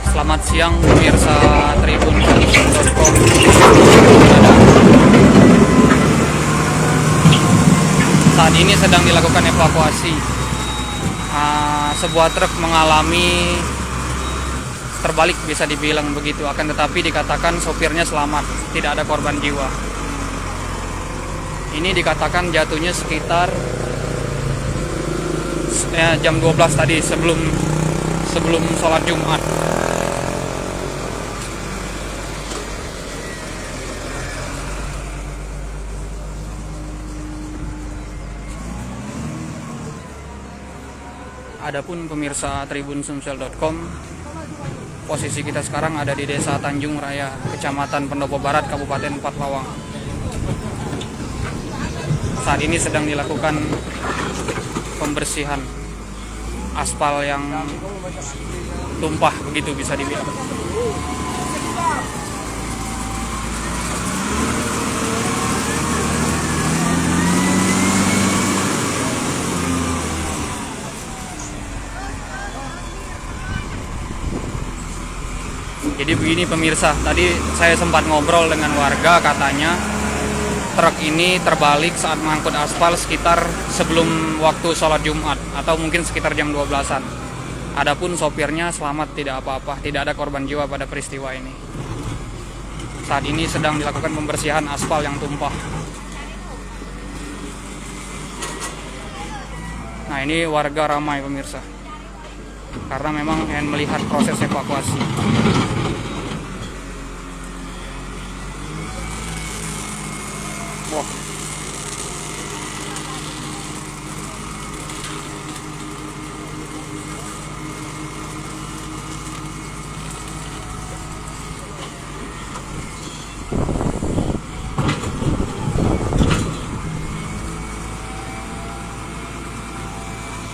Selamat siang pemirsa tribun.com. Saat ini sedang dilakukan evakuasi. Sebuah truk mengalami terbalik, bisa dibilang begitu. Akan tetapi dikatakan sopirnya selamat, tidak ada korban jiwa. Ini dikatakan jatuhnya sekitar jam 12 tadi, sebelum sholat Jumat. Adapun pemirsa tribun.com, posisi kita sekarang ada di Desa Tanjung Raya, Kecamatan Pendopo Barat, Kabupaten Pathlawang. Saat ini sedang dilakukan pembersihan aspal yang tumpah, begitu bisa dibilang. Jadi begini pemirsa, tadi saya sempat ngobrol dengan warga, katanya truk ini terbalik saat mengangkut aspal sekitar sebelum waktu sholat Jumat, atau mungkin sekitar jam 12-an. Adapun sopirnya selamat, tidak apa-apa, tidak ada korban jiwa pada peristiwa ini. Saat ini sedang dilakukan pembersihan aspal yang tumpah. Nah, ini warga ramai pemirsa, karena memang ingin melihat proses evakuasi. Wah.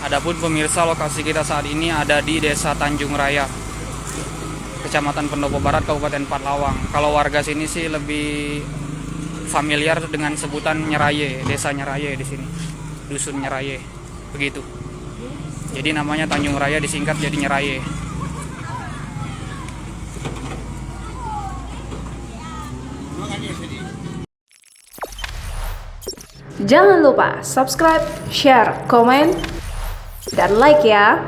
Adapun pemirsa, lokasi kita saat ini ada di Desa Tanjung Raya, Kecamatan Pendopo Barat, Kabupaten Pathlawang. Kalau warga sini sih lebih familiar dengan sebutan Nyeraye, Desa Nyeraye di sini, Dusun Nyeraye, begitu. Jadi namanya Tanjung Raya disingkat jadi Nyeraye. Jangan lupa subscribe, share, komen, dan like ya.